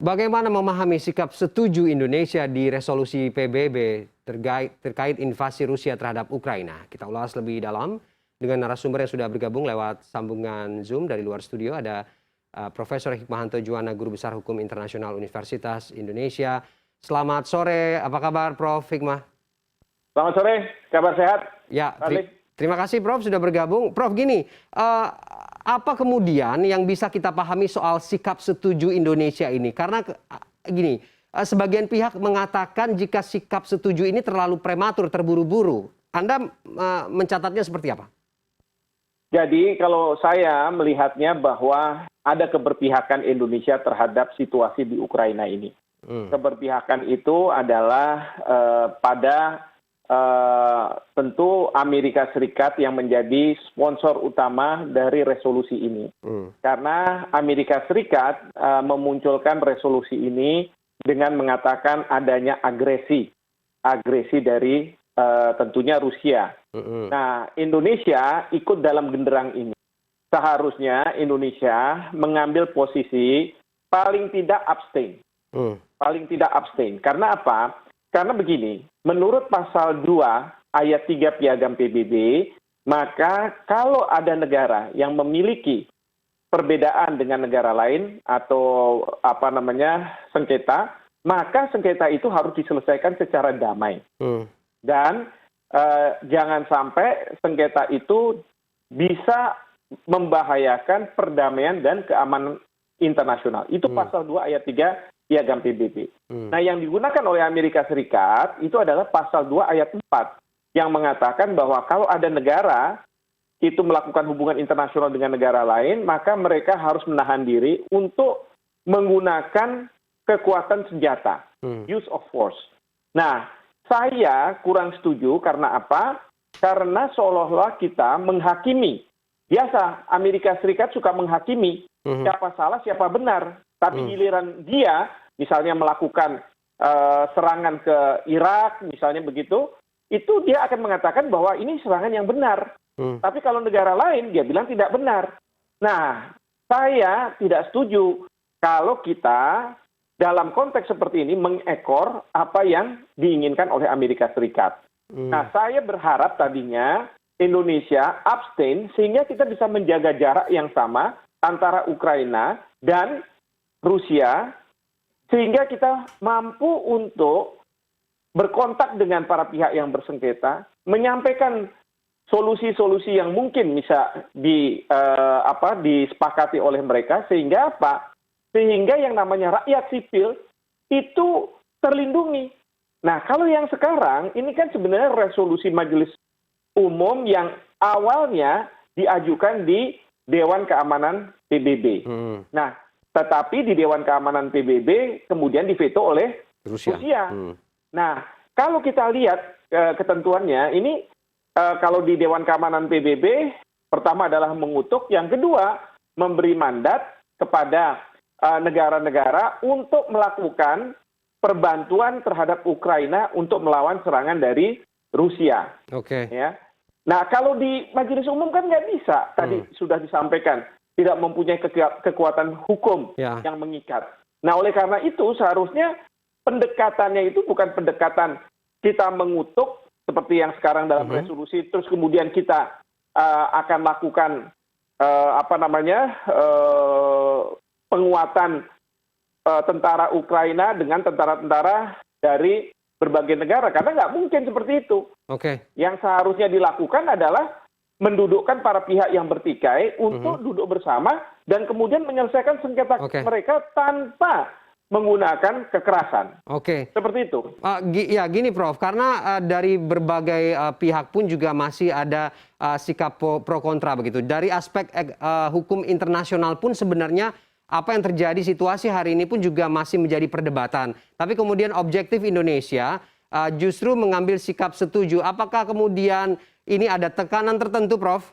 Bagaimana memahami sikap setuju Indonesia di resolusi PBB terkait invasi Rusia terhadap Ukraina? Kita ulas lebih dalam dengan narasumber yang sudah bergabung lewat sambungan Zoom dari luar studio. Ada Profesor Hikmahanto Juwana, Guru Besar Hukum Internasional Universitas Indonesia. Selamat sore, apa kabar Prof. Hikmah? Selamat sore, kabar sehat? Ya, terima kasih Prof. sudah bergabung. Prof, gini, apa kemudian yang bisa kita pahami soal sikap setuju Indonesia ini? Karena gini, sebagian pihak mengatakan jika sikap setuju ini terlalu prematur, terburu-buru. Anda mencatatnya seperti apa? Jadi kalau saya melihatnya bahwa ada keberpihakan Indonesia terhadap situasi di Ukraina ini. Keberpihakan itu adalah pada tentu Amerika Serikat yang menjadi sponsor utama dari resolusi ini. Karena Amerika Serikat memunculkan resolusi ini dengan mengatakan adanya agresi dari tentunya Rusia. Nah, Indonesia ikut dalam genderang ini. Seharusnya Indonesia mengambil posisi paling tidak abstain. Paling tidak abstain. Karena apa? Karena begini, menurut pasal 2 ayat 3 Piagam PBB, maka kalau ada negara yang memiliki perbedaan dengan negara lain atau sengketa, maka sengketa itu harus diselesaikan secara damai. Dan jangan sampai sengketa itu bisa membahayakan perdamaian dan keamanan internasional. Itu pasal 2 ayat 3 Piagam PBB. Nah, yang digunakan oleh Amerika Serikat itu adalah pasal 2 ayat 4 yang mengatakan bahwa kalau ada negara itu melakukan hubungan internasional dengan negara lain, maka mereka harus menahan diri untuk menggunakan kekuatan senjata, use of force. Nah, saya kurang setuju karena apa? Karena seolah-olah kita menghakimi. Biasa, Amerika Serikat suka menghakimi siapa salah, siapa benar. Tapi giliran dia misalnya melakukan serangan ke Irak, misalnya begitu, itu dia akan mengatakan bahwa ini serangan yang benar. Tapi kalau negara lain, dia bilang tidak benar. Nah, saya tidak setuju kalau kita dalam konteks seperti ini mengekor apa yang diinginkan oleh Amerika Serikat. Nah, saya berharap tadinya Indonesia abstain sehingga kita bisa menjaga jarak yang sama antara Ukraina dan Rusia, sehingga kita mampu untuk berkontak dengan para pihak yang bersengketa, menyampaikan solusi-solusi yang mungkin bisa disepakati oleh mereka, sehingga apa? Sehingga yang namanya rakyat sipil itu terlindungi. Nah, kalau yang sekarang, ini kan sebenarnya resolusi Majelis Umum yang awalnya diajukan di Dewan Keamanan PBB. Nah, tetapi di Dewan Keamanan PBB kemudian diveto oleh Rusia. Nah, kalau kita lihat ketentuannya, ini kalau di Dewan Keamanan PBB, pertama adalah mengutuk, yang kedua memberi mandat kepada negara-negara untuk melakukan perbantuan terhadap Ukraina untuk melawan serangan dari Rusia. Ya. Nah, kalau di Majelis Umum kan nggak bisa, tadi sudah disampaikan, tidak mempunyai kekuatan hukum yang mengikat. Nah, oleh karena itu seharusnya pendekatannya itu bukan pendekatan kita mengutuk seperti yang sekarang dalam resolusi, terus kemudian kita akan lakukan penguatan tentara Ukraina dengan tentara-tentara dari berbagai negara, karena nggak mungkin seperti itu. Yang seharusnya dilakukan adalah mendudukkan para pihak yang bertikai untuk duduk bersama dan kemudian menyelesaikan sengketa mereka tanpa menggunakan kekerasan. Seperti itu. Ya, gini Prof, karena dari berbagai pihak pun juga masih ada sikap pro kontra begitu. Dari aspek hukum internasional pun sebenarnya apa yang terjadi situasi hari ini pun juga masih menjadi perdebatan. Tapi kemudian objektif Indonesia justru mengambil sikap setuju. Apakah kemudian ini ada tekanan tertentu, Prof?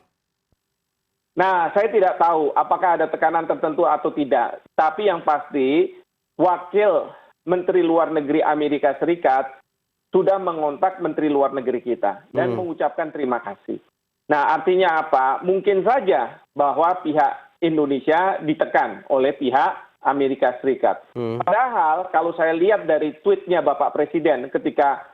Nah, saya tidak tahu apakah ada tekanan tertentu atau tidak. Tapi yang pasti, Wakil Menteri Luar Negeri Amerika Serikat sudah mengontak Menteri Luar Negeri kita dan mengucapkan terima kasih. Nah, artinya apa? Mungkin saja bahwa pihak Indonesia ditekan oleh pihak Amerika Serikat. Padahal kalau saya lihat dari tweetnya Bapak Presiden ketika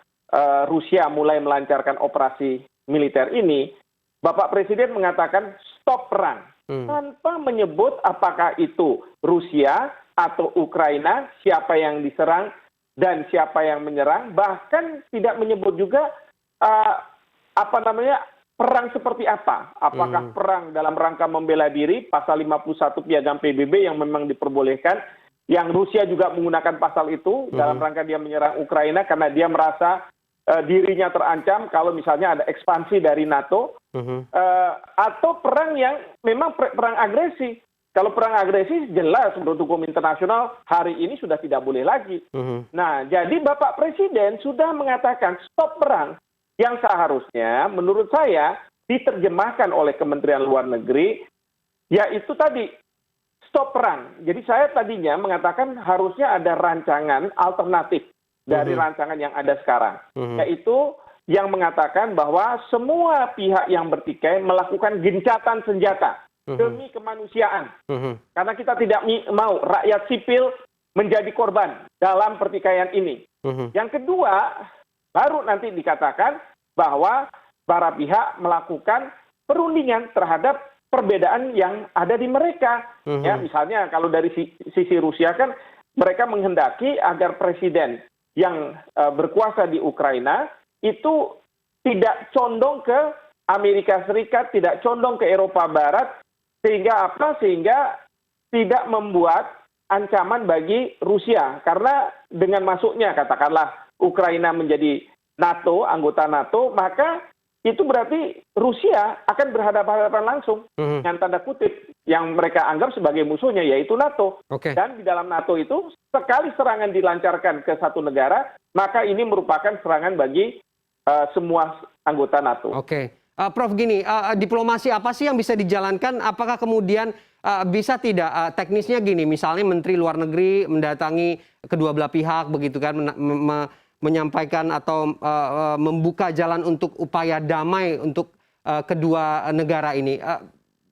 Rusia mulai melancarkan operasi militer ini, Bapak Presiden mengatakan stop perang tanpa menyebut apakah itu Rusia atau Ukraina, siapa yang diserang dan siapa yang menyerang, bahkan tidak menyebut juga perang seperti apa. Apakah perang dalam rangka membela diri, pasal 51 Piagam PBB yang memang diperbolehkan, yang Rusia juga menggunakan pasal itu dalam rangka dia menyerang Ukraina karena dia merasa dirinya terancam kalau misalnya ada ekspansi dari NATO, atau perang yang memang perang agresi. Kalau perang agresi jelas menurut hukum internasional hari ini sudah tidak boleh lagi. Nah, jadi Bapak Presiden sudah mengatakan stop perang yang seharusnya menurut saya diterjemahkan oleh Kementerian Luar Negeri, yaitu tadi stop perang. Jadi saya tadinya mengatakan harusnya ada rancangan alternatif dari rancangan yang ada sekarang, yaitu yang mengatakan bahwa semua pihak yang bertikai melakukan gencatan senjata demi kemanusiaan. Karena kita tidak mau rakyat sipil menjadi korban dalam pertikaian ini. Yang kedua, baru nanti dikatakan bahwa para pihak melakukan perundingan terhadap perbedaan yang ada di mereka. Ya, misalnya kalau dari sisi Rusia kan mereka menghendaki agar presiden yang berkuasa di Ukraina itu tidak condong ke Amerika Serikat, tidak condong ke Eropa Barat, sehingga apa? Sehingga tidak membuat ancaman bagi Rusia. Karena dengan masuknya katakanlah Ukraina menjadi NATO, anggota NATO, maka itu berarti Rusia akan berhadapan-hadapan langsung dengan tanda kutip yang mereka anggap sebagai musuhnya, yaitu NATO. Dan di dalam NATO itu sekali serangan dilancarkan ke satu negara, maka ini merupakan serangan bagi semua anggota NATO. Prof, gini, diplomasi apa sih yang bisa dijalankan? Apakah kemudian bisa tidak teknisnya gini, misalnya Menteri Luar Negeri mendatangi kedua belah pihak, begitu kan, menyampaikan atau membuka jalan untuk upaya damai untuk kedua negara ini.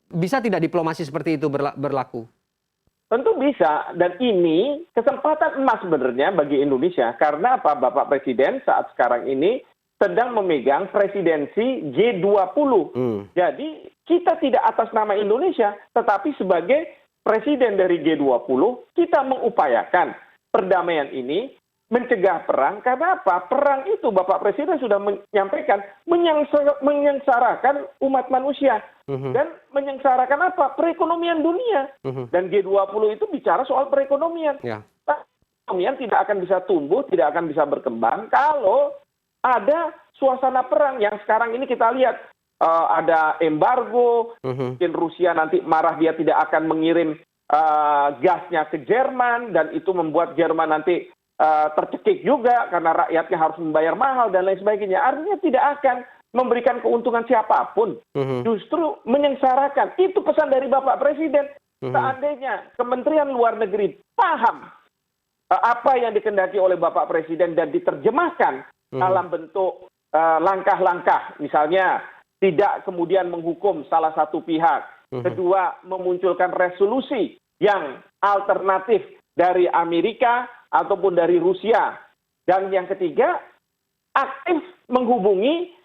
Bisa tidak diplomasi seperti itu berlaku? Tentu bisa, dan ini kesempatan emas sebenarnya bagi Indonesia. Karena apa? Bapak Presiden saat sekarang ini sedang memegang presidensi G20. Jadi kita tidak atas nama Indonesia, tetapi sebagai presiden dari G20, kita mengupayakan perdamaian ini, mencegah perang. Karena apa? Perang itu Bapak Presiden sudah menyampaikan menyengsarakan umat manusia dan menyengsarakan apa? Perekonomian dunia. Dan G20 itu bicara soal perekonomian. Perekonomian tidak akan bisa tumbuh, tidak akan bisa berkembang kalau ada suasana perang yang sekarang ini kita lihat ada embargo, mungkin Rusia nanti marah dia tidak akan mengirim gasnya ke Jerman dan itu membuat Jerman nanti tercekik juga karena rakyatnya harus membayar mahal dan lain sebagainya. Artinya tidak akan memberikan keuntungan siapapun, justru menyengsarakan. Itu pesan dari Bapak Presiden. Seandainya Kementerian Luar Negeri paham apa yang dikehendaki oleh Bapak Presiden dan diterjemahkan dalam bentuk langkah-langkah, misalnya tidak kemudian menghukum salah satu pihak, kedua memunculkan resolusi yang alternatif dari Amerika ataupun dari Rusia, dan yang ketiga aktif menghubungi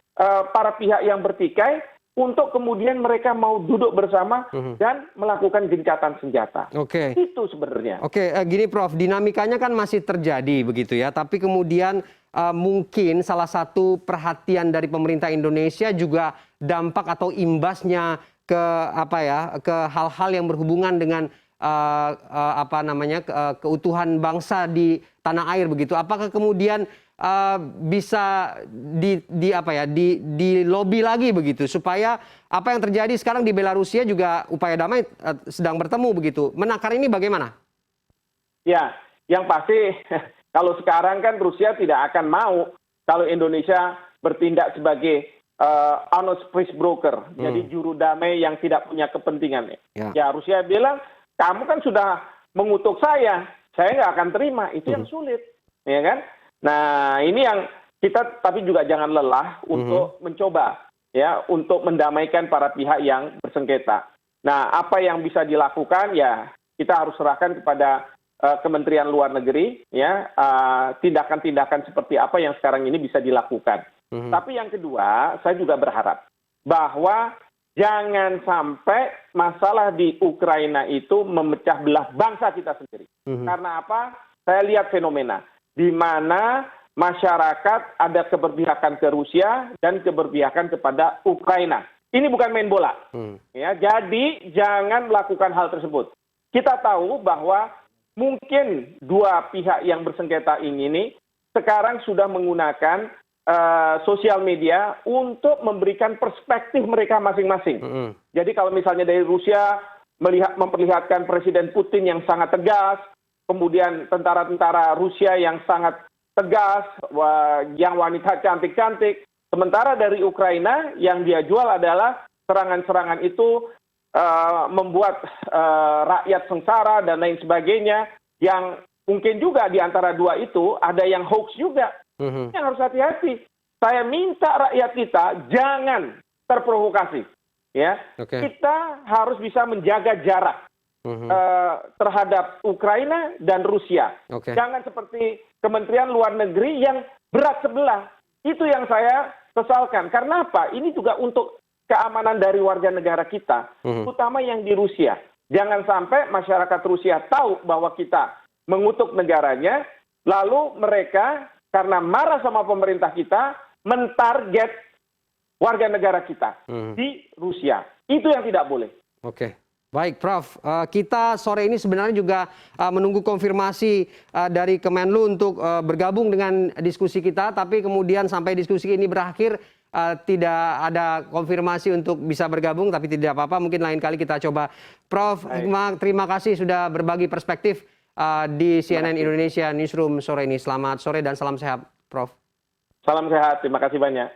para pihak yang bertikai untuk kemudian mereka mau duduk bersama dan melakukan gencatan senjata. Itu sebenarnya. Gini Prof, dinamikanya kan masih terjadi begitu ya, tapi kemudian mungkin salah satu perhatian dari pemerintah Indonesia juga dampak atau imbasnya ke ke hal-hal yang berhubungan dengan keutuhan bangsa di tanah air begitu. Apakah kemudian bisa di lobby lagi begitu supaya apa yang terjadi sekarang di Belarusia juga upaya damai sedang bertemu begitu. Menakar ini bagaimana? Ya, yang pasti kalau sekarang kan Rusia tidak akan mau kalau Indonesia bertindak sebagai honest peace broker, jadi juru damai yang tidak punya kepentingan. Ya, Rusia bilang, kamu kan sudah mengutuk saya nggak akan terima. Itu yang sulit, ya kan? Nah, ini yang kita tapi juga jangan lelah untuk mencoba, ya, untuk mendamaikan para pihak yang bersengketa. Nah, apa yang bisa dilakukan ya kita harus serahkan kepada Kementerian Luar Negeri, ya, tindakan-tindakan seperti apa yang sekarang ini bisa dilakukan. Tapi yang kedua, saya juga berharap bahwa jangan sampai masalah di Ukraina itu memecah belah bangsa kita sendiri. Karena apa? Saya lihat fenomena di mana masyarakat ada keberpihakan ke Rusia dan keberpihakan kepada Ukraina. Ini bukan main bola. Ya, jadi jangan melakukan hal tersebut. Kita tahu bahwa mungkin dua pihak yang bersengketa ini sekarang sudah menggunakan sosial media untuk memberikan perspektif mereka masing-masing. Jadi kalau misalnya dari Rusia memperlihatkan Presiden Putin yang sangat tegas, kemudian tentara-tentara Rusia yang sangat tegas, yang wanita cantik-cantik, sementara dari Ukraina yang dia jual adalah serangan-serangan itu membuat rakyat sengsara dan lain sebagainya, yang mungkin juga di antara dua itu ada yang hoax juga. Yang harus hati-hati. Saya minta rakyat kita jangan terprovokasi. Ya, kita harus bisa menjaga jarak terhadap Ukraina dan Rusia. Jangan seperti Kementerian Luar Negeri yang berat sebelah. Itu yang saya sesalkan. Karena apa? Ini juga untuk keamanan dari warga negara kita, terutama yang di Rusia. Jangan sampai masyarakat Rusia tahu bahwa kita mengutuk negaranya, lalu mereka karena marah sama pemerintah kita, mentarget warga negara kita di Rusia. Itu yang tidak boleh. Oke. Baik, Prof. Kita sore ini sebenarnya juga menunggu konfirmasi dari Kemenlu untuk bergabung dengan diskusi kita, tapi kemudian sampai diskusi ini berakhir, tidak ada konfirmasi untuk bisa bergabung, tapi tidak apa-apa, mungkin lain kali kita coba. Prof. Hikmah, terima kasih sudah berbagi perspektif di CNN Indonesia Newsroom sore ini. Selamat sore dan salam sehat, Prof. Salam sehat, terima kasih banyak.